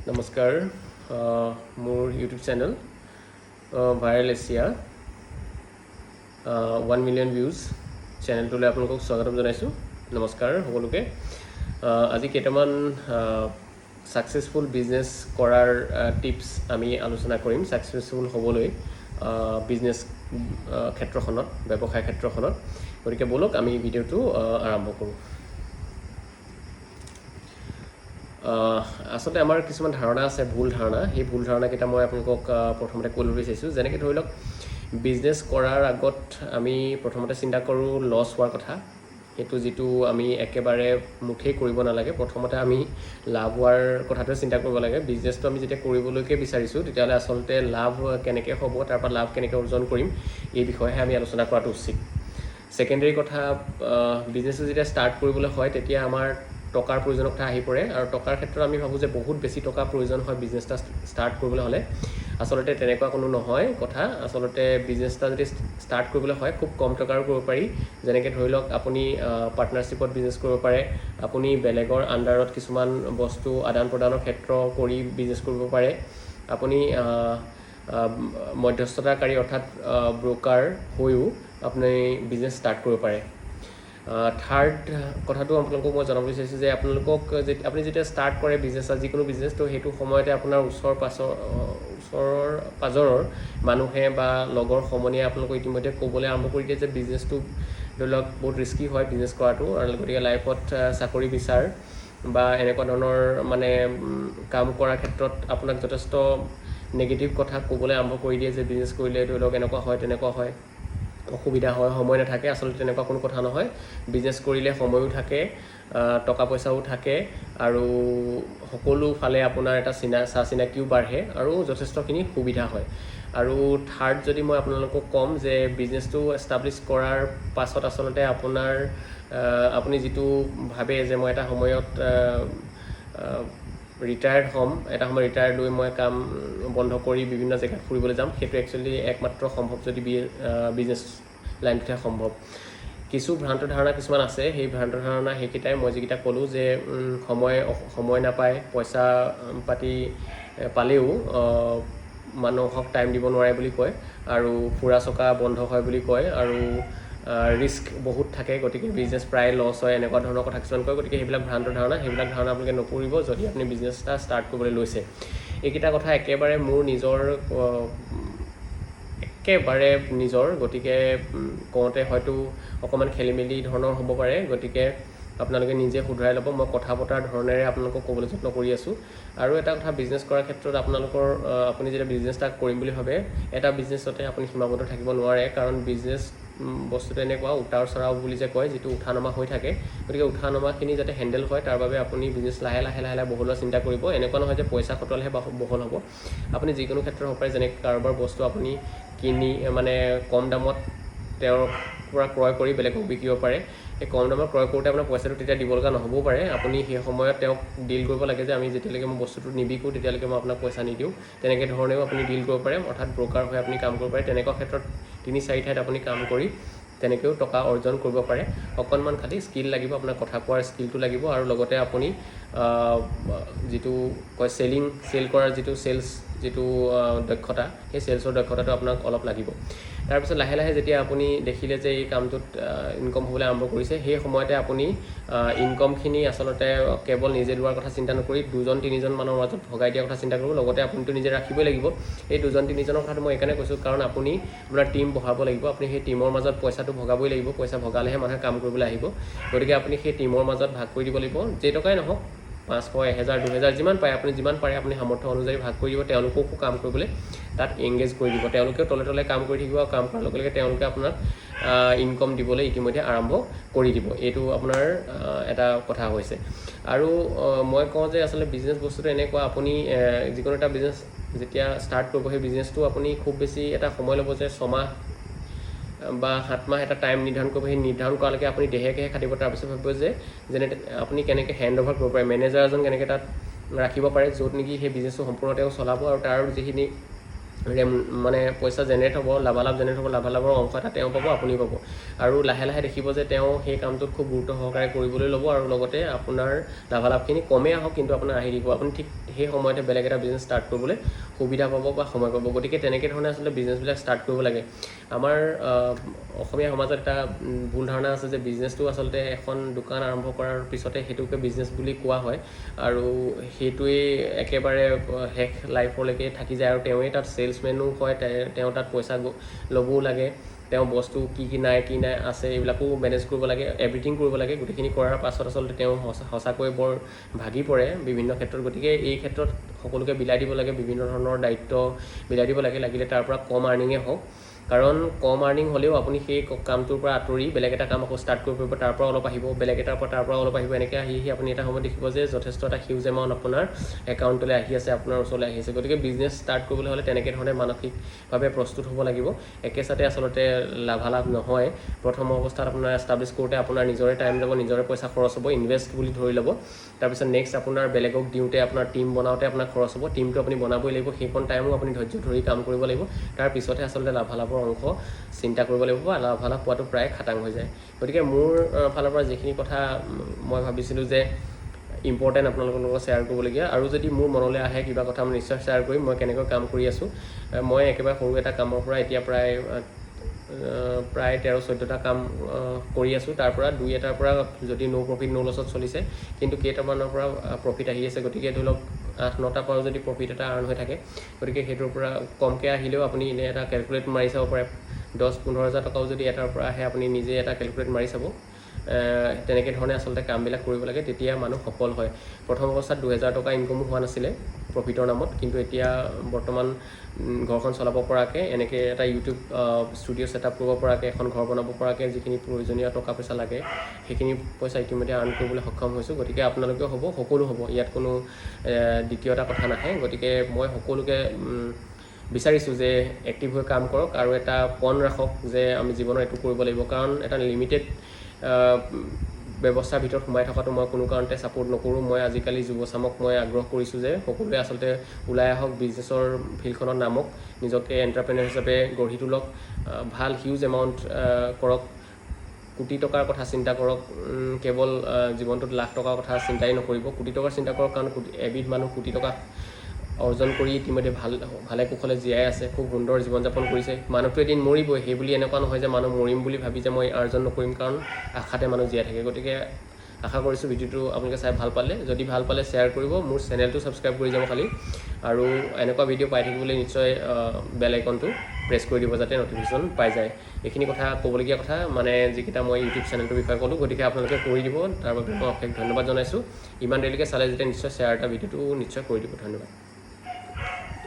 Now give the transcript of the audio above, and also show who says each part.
Speaker 1: নমস্কাৰ মোৰ YouTube channel Viral Asia 1 million views চেনেলটোলৈ আপোনালোকক স্বাগতম জনাইছোঁ। নমস্কাৰ সকলোকে। আজি কেইটামান সাকসেসফুল বিজনেছ কৰাৰ টিপছ আমি আলোচনা কৰিম। সাকসেসফুল হ'বলৈ বিজনেছ ক্ষেত্ৰখনত, ব্যৱসায় ক্ষেত্ৰখনত। গতিকে বলক আমি ভিডিঅ'টো আৰম্ভ কৰোঁ। আসলে আমাৰ কিছুমান ধাৰণা আছে, ভুল ধাৰণা। সেই ভুল ধাৰণাকেইটা মই আপোনালোকক প্ৰথমতে কৈ ল'ব বিচাৰিছোঁ। যেনেকৈ ধৰি লওক, বিজনেছ কৰাৰ আগত আমি প্ৰথমতে চিন্তা কৰোঁ লছ হোৱাৰ কথা। সেইটো যিটো আমি একেবাৰে মুঠেই কৰিব নালাগে। প্ৰথমতে আমি লাভ হোৱাৰ কথাটোৱে চিন্তা কৰিব লাগে। বিজনেছটো আমি যেতিয়া কৰিবলৈকে বিচাৰিছোঁ, তেতিয়াহ'লে আচলতে লাভ কেনেকৈ হ'ব, তাৰপৰা লাভ কেনেকৈ অৰ্জন কৰিম, এই বিষয়েহে আমি আলোচনা কৰাটো উচিত। ছেকেণ্ডেৰী কথা, বিজনেছটো যেতিয়া ষ্টাৰ্ট কৰিবলৈ হয়, তেতিয়া আমাৰ টকাৰ প্ৰয়োজনৰ কথা আহি পৰে। আৰু টকাৰ ক্ষেত্ৰত আমি ভাবোঁ যে বহুত বেছি টকা প্ৰয়োজন হয় বিজনেছ এটা ষ্টাৰ্ট কৰিবলৈ হ'লে। আচলতে তেনেকুৱা কোনো নহয় কথা। আচলতে বিজনেছ এটা যদি ষ্টাৰ্ট কৰিবলৈ হয়, খুব কম টকাৰো কৰিব পাৰি। যেনেকৈ ধৰি লওক, আপুনি পাৰ্টনাৰশ্বিপত বিজনেছ কৰিব পাৰে। আপুনি বেলেগৰ আণ্ডাৰত কিছুমান বস্তু আদান প্ৰদানৰ ক্ষেত্ৰ কৰি বিজনেছ কৰিব পাৰে। আপুনি মধ্যস্থতাকাৰী অৰ্থাৎ ব্ৰকাৰ হৈও আপুনি বিজনেছ ষ্টাৰ্ট কৰিব পাৰে। থাৰ্ড কথাটো আপোনালোকক মই জনাব বিচাৰিছোঁ যে আপুনি যেতিয়া ষ্টাৰ্ট কৰে বিজনেছ, যিকোনো বিজনেছ, তো সেইটো সময়তে আপোনাৰ ওচৰৰ পাজৰৰ মানুহে বা লগৰ সমনীয়াই আপোনালোকক ইতিমধ্যে ক'বলৈ আৰম্ভ কৰি দিয়ে যে বিজনেছটো ধৰি লওক বহুত ৰিস্কি হয় বিজনেছ কৰাটো, আৰু গতিকে লাইফত চাকৰি বিচাৰ বা এনেকুৱা ধৰণৰ মানে কাম কৰাৰ ক্ষেত্ৰত আপোনাক যথেষ্ট নেগেটিভ কথা ক'বলৈ আৰম্ভ কৰি দিয়ে যে বিজনেছ কৰিলে ধৰি লওক এনেকুৱা হয়, তেনেকুৱা হয়, অসুবিধা হয়, সময় নাথাকে। আচলতে তেনেকুৱা কোনো কথা নহয়। বিজনেছ কৰিলে সময়ো থাকে, টকা পইচাও থাকে, আৰু সকলো ফালে আপোনাৰ এটা চিনাকিও বাঢ়ে, আৰু যথেষ্টখিনি সুবিধা হয়। আৰু থাৰ্ড যদি মই আপোনালোকক ক'ম যে বিজনেছটো এষ্টাব্লিছ কৰাৰ পাছত আচলতে আপুনি যিটো ভাবে যে মই এটা সময়ত ৰিটায়াৰ্ড হ'ম, এটা সময় ৰিটায়াৰ্ড লৈ মই কাম বন্ধ কৰি বিভিন্ন জেগাত ফুৰিবলৈ যাম, সেইটো একচুৱেলি একমাত্ৰ সম্ভৱ যদি বিজনেছ লাইনটোহে সম্ভৱ। কিছু ভ্ৰান্ত ধাৰণা কিছুমান আছে। সেই ভ্ৰান্ত ধাৰণা সেইকেইটাই মই যিকেইটা ক'লোঁ যে সময় নাপায়, পইচা পাতি পালেও মানুহক টাইম দিব নোৱাৰে বুলি কয়, আৰু ফুৰা চকা বন্ধ হয় বুলি কয়, আৰু ৰিস্ক বহুত থাকে, গতিকে বিজনেছ প্ৰায় লছ হয়, এনেকুৱা ধৰণৰ কথা কিছুমান কয়। গতিকে সেইবিলাক ভ্ৰান্ত ধাৰণা, সেইবিলাক ধাৰণা আপোনালোকে নকৰিব যদি আপুনি বিজনেছ এটা ষ্টাৰ্ট কৰিবলৈ লৈছে। এইকেইটা কথা একেবাৰে মোৰ নিজৰ, গতিকে কওঁতে হয়তো অকণমান খেলি মেলি ধৰণৰ হ'ব পাৰে। গতিকে আপোনালোকে নিজে শুধৰাই ল'ব। মই কথা পতাৰ ধৰণেৰে আপোনালোকক ক'বলৈ যত্ন কৰি আছোঁ। আৰু এটা কথা, বিজনেছ কৰাৰ ক্ষেত্ৰত আপুনি যেতিয়া বিজনেছ এটা কৰিম বুলি ভাবে, এটা বিজনেছতে আপুনি সীমাবদ্ধ থাকিব নোৱাৰে। কাৰণ বিজনেছ বস্তুটো এনেকুৱা উতাৰ চৰাও বুলি যে কয়, যিটো উঠা নমা হৈ থাকে। গতিকে উঠা নমাখিনি যাতে হেণ্ডেল হয়, তাৰ বাবে আপুনি বিজনেছ লাহে লাহে বহলোৱা চিন্তা কৰিব। এনেকুৱা নহয় যে পইচা খটুৱালেহে বহল হ'ব। আপুনি যিকোনো ক্ষেত্ৰত হ'ব পাৰে। যেনেকৈ কাৰোবাৰ বস্তু আপুনি কিনি মানে কম দামত তেওঁৰ পৰা ক্ৰয় কৰি বেলেগক বিকিব পাৰে। সেই কম দামত ক্ৰয় কৰোঁতে আপোনাৰ পইচাটো তেতিয়া দিব লগা নহ'বও পাৰে। আপুনি সেই সময়ত তেওঁক ডিল কৰিব লাগে যে আমি যেতিয়ালৈকে মই বস্তুটো নিবিকোঁ, তেতিয়ালৈকে মই আপোনাক পইচা নিদিওঁ। তেনেকৈ ধৰণেও আপুনি ডিল কৰিব পাৰে, অৰ্থাৎ ব্ৰকাৰ হৈ আপুনি কাম কৰিব পাৰে। তেনেকুৱা ক্ষেত্ৰত 3-4 ঠাইত আপুনি কাম কৰি তেনেকৈও টকা অৰ্জন কৰিব পাৰে। অকণমান খালি স্কিল লাগিব, আপোনাৰ কথা কোৱাৰ স্কিলটো লাগিব, আৰু লগতে আপুনি যিটো কয় চেল কৰাৰ যিটো দক্ষতা, সেই চেলছৰ দক্ষতাটো আপোনাক অলপ লাগিব। তাৰপিছত লাহে লাহে যেতিয়া আপুনি দেখিলে যে এই কামটোত ইনকম হ'বলৈ আৰম্ভ কৰিছে, সেই সময়তে আপুনি ইনকমখিনি আচলতে কেৱল নিজে লোৱাৰ কথা চিন্তা নকৰি 2-3জন মানুহৰ মাজত ভগাই দিয়াৰ কথা চিন্তা কৰিব। লগতে আপুনিতো নিজে ৰাখিবই লাগিব। এই 2-3জনৰ কথাটো মই এইকাৰণে কৈছোঁ, কাৰণ আপুনি আপোনাৰ টীম বঢ়াব লাগিব। আপুনি সেই টীমৰ মাজত পইচাটো ভগাবই লাগিব। পইচা ভগালেহে মানুহে কাম কৰিবলৈ আহিব। গতিকে আপুনি সেই টীমৰ মাজত ভাগ কৰি দিব লাগিব। যেইটকাই নহওক, 500, 1000, 2000 যিমান পাৰে আপুনি সামৰ্থ্য অনুযায়ী ভাগ কৰি দিব। তেওঁলোককো কাম কৰিবলৈ তাত এংগেজ কৰি দিব। তেওঁলোকেও তলে তলে কাম কৰি থাকিব, আৰু কাম কৰাৰ লগে লগে তেওঁলোকে আপোনাক ইনকম দিবলৈ ইতিমধ্যে আৰম্ভ কৰি দিব। এইটো আপোনাৰ এটা কথা হৈছে। আৰু মই কওঁ যে আচলতে বিজনেছ বস্তুটো এনেকুৱা, আপুনি যিকোনো এটা বিজনেছ যেতিয়া ষ্টাৰ্ট কৰিব, সেই বিজনেছটো আপুনি খুব বেছি এটা সময় ল'ব যে 6 মাহ বা 7 মাহ এটা টাইম নিৰ্ধাৰণ কৰিব। সেই নিৰ্ধাৰণ কৰালৈকে আপুনি দেহে খাটিব। তাৰপিছত ভাবিব যে আপুনি কেনেকৈ হেণ্ড অভাৰ কৰিব পাৰে, মেনেজাৰ এজন কেনেকৈ তাত ৰাখিব পাৰে, য'ত নেকি সেই বিজনেছটো সম্পূৰ্ণ তেওঁ চলাব, আৰু তাৰ যিখিনি মানে পইচা জেনেৰেট হ'ব, লাভালাভ জেনেৰেট হ'ব, লাভালাভৰ অংশ এটা তেওঁ পাব, আপুনি পাব। আৰু লাহে লাহে দেখিব যে তেওঁ সেই কামটোত খুব গুৰুত্ব সহকাৰে কৰিবলৈ ল'ব আৰু লগতে আপোনাৰ লাভালাভখিনি কমেই আহক কিন্তু আপোনাৰ আহি দিব, আপুনি ঠিক সেই সময়তে বেলেগ এটা বিজনেছ ষ্টাৰ্ট কৰিবলৈ সুবিধা পাব বা সময় পাব। গতিকে তেনেকৈ ধৰণে আচলতে বিজনেছবিলাক ষ্টাৰ্ট কৰিব লাগে। আমাৰ অসমীয়া সমাজত এটা ভুল ধাৰণা আছে যে বিজনেছটো আচলতে এখন দোকান আৰম্ভ কৰাৰ পিছতে সেইটোকে বিজনেছ বুলি কোৱা হয় আৰু সেইটোৱেই একেবাৰে শেষ লাইফলৈকে থাকি যায় আৰু তেওঁৱেই তাত চেলছমেনো হয়, তেওঁ তাত পইচা ল'বও লাগে, তেওঁ বস্তু কি নাই আছে এইবিলাকো মেনেজ কৰিব লাগে, এভৰিথিং কৰিব লাগে। গোটেইখিনি কৰাৰ পাছত আচলতে তেওঁ সঁচাকৈ বৰ ভাগি পৰে বিভিন্ন ক্ষেত্ৰত। গতিকে এই ক্ষেত্ৰত সকলোকে বিলাই দিব লাগে, বিভিন্ন ধৰণৰ দায়িত্ব বিলাই দিব লাগে, লাগিলে তাৰ পৰা কম আৰ্নিঙে হওক, কাৰণ কম আৰ্নিং হ'লেও আপুনি সেই কামটোৰ পৰা আঁতৰি বেলেগ এটা কাম আকৌ ষ্টাৰ্ট কৰিব পাৰিব, তাৰ পৰা অলপ আহিব, বেলেগ এটাৰ পৰা তাৰ পৰা অলপ আহিব, এনেকৈ আহি আপুনি এটা সময়ত দেখিব যে যথেষ্ট এটা হিউজ এমাউণ্ট আপোনাৰ একাউণ্টলৈ আহি আছে, আপোনাৰ ওচৰলৈ আহি আছে। গতিকে বিজনেছ ষ্টাৰ্ট কৰিবলৈ হ'লে তেনেকৈ ধৰণে মানসিকভাৱে প্ৰস্তুত হ'ব লাগিব। একেচাতে আচলতে লাভালাভ নহয়। প্ৰথম অৱস্থাত আপোনাৰ এষ্টাব্লিছ কৰোঁতে আপোনাৰ নিজৰে টাইম যাব, নিজৰে পইচা খৰচ হ'ব, ইনভেষ্ট বুলি ধৰি ল'ব। তাৰপিছত নেক্সট আপোনাৰ বেলেগক দিওঁতে আপোনাৰ টীম বনাওঁতে আপোনাৰ খৰচ হ'ব, টীমটো আপুনি বনাবই লাগিব, সেইকণ টাইমো আপুনি ধৈৰ্য ধৰি কাম কৰিব লাগিব। তাৰ পিছতহে আচলতে লাভালাভৰ অংশ চিন্তা কৰিব লাগিব বা লাভালাভ পোৱাটো প্ৰায় খাটাং হৈ যায়। গতিকে মোৰ ফালৰ পৰা যিখিনি কথা মই ভাবিছিলোঁ যে ইম্পৰ্টেণ্ট আপোনালোকৰ লগত শ্বেয়াৰ কৰিবলগীয়া, আৰু যদি মোৰ মনলৈ আহে কিবা কথা মই নিশ্চয় শ্বেয়াৰ কৰিম, মই কেনেকৈ কাম কৰি আছোঁ। মই একেবাৰে সৰু এটা কামৰ পৰা এতিয়া প্ৰায় 13-14টা কাম কৰি আছোঁ। তাৰ পৰা 2-এটাৰ পৰা যদি ন' প্ৰফিট ন' লছত চলিছে, কিন্তু কেইটামানৰ পৰা প্ৰফিট আহি আছে। গতিকে ধৰি লওক 8-9টাৰ পৰাও যদি প্ৰফিট এটা আৰ্ণ হৈ থাকে, গতিকে সেইটোৰ পৰা কমকৈ আহিলেও আপুনি এনেই এটা কেলকুলেট মাৰি চাব পাৰে। 10-15 হাজাৰ টকাও যদি এটাৰ পৰা আহে, আপুনি নিজে এটা কেলকুলেট মাৰি চাব। তেনেকৈ ধৰণে আচলতে কামবিলাক কৰিব লাগে, তেতিয়া মানুহ সফল হয়। প্ৰথম অৱস্থাত 2000 টকা ইনকমো হোৱা নাছিলে প্ৰফিটৰ নামত, কিন্তু এতিয়া বৰ্তমান ঘৰখন চলাব পৰাকৈ, এনেকৈ এটা ইউটিউব ষ্টুডিঅ' ছেটআপ কৰিব পৰাকৈ, এখন ঘৰ বনাব পৰাকৈ যিখিনি প্ৰয়োজনীয় টকা পইচা লাগে, সেইখিনি পইচা ইতিমধ্যে আৰ্ণ কৰিবলৈ সক্ষম হৈছোঁ। গতিকে আপোনালোকেও হ'ব, সকলো হ'ব, ইয়াত কোনো দ্বিতীয়টা কথা নাহে। গতিকে মই সকলোকে বিচাৰিছোঁ যে এক্টিভ হৈ কাম কৰক আৰু এটা পণ ৰাখক যে আমি জীৱনত এইটো কৰিব লাগিব, কাৰণ এটা লিমিটেড ব্যৱস্থাৰ ভিতৰত সোমাই থকাটো মই কোনো কাৰণতে ছাপোৰ্ট নকৰোঁ। মই আজিকালি যুৱচামক মই আগ্ৰহ কৰিছোঁ যে সকলোৱে আচলতে ওলাই আহক, বিজনেছৰ ফিল্ডখনত নামক, নিজকে এণ্টাৰপ্ৰেনাৰ হিচাপে গঢ়ি তোলক, ভাল হিউজ এমাউণ্ট কৰক, কোটি টকাৰ কথা চিন্তা কৰক, কেৱল জীৱনটোত লাখ টকাৰ কথা চিন্তাই নকৰিব, কোটি টকাৰ চিন্তা কৰক। কাৰণ এবিধ মানুহ কোটি টকা অৰ্জন কৰি ইতিমধ্যে ভালে কুশলে জীয়াই আছে, খুব সুন্দৰ জীৱন যাপন কৰিছে। মানুহটো এদিন মৰিবই, সেই বুলি এনেকুৱা নহয় যে মানুহ মৰিম বুলি ভাবি যে মই আৰ্জন নকৰিম, কাৰণ আশাতে মানুহ জীয়াই থাকে। গতিকে আশা কৰিছোঁ ভিডিঅ'টো আপোনালোকে চাই ভাল পালে, যদি ভাল পালে শ্বেয়াৰ কৰিব, মোৰ চেনেলটো ছাবস্ক্ৰাইব কৰি যাব খালি, আৰু এনেকুৱা ভিডিঅ' পাই থাকিবলৈ নিশ্চয় বেল আইকনটো প্ৰেছ কৰি দিব যাতে নটিফিকেশ্যন পাই যায়। এইখিনি কথা ক'বলগীয়া কথা, মানে যিকেইটা মই ইউটিউব চেনেলটোৰ বিষয়ে ক'লোঁ। গতিকে আপোনালোকে কৰি দিব, তাৰ বাবে মই অশেষ ধন্যবাদ জনাইছোঁ। ইমান দেৰিলৈকে চালে যেতিয়া নিশ্চয় শ্বেয়াৰ এটা ভিডিঅ'টো নিশ্চয় কৰি দিব। ধন্যবাদ।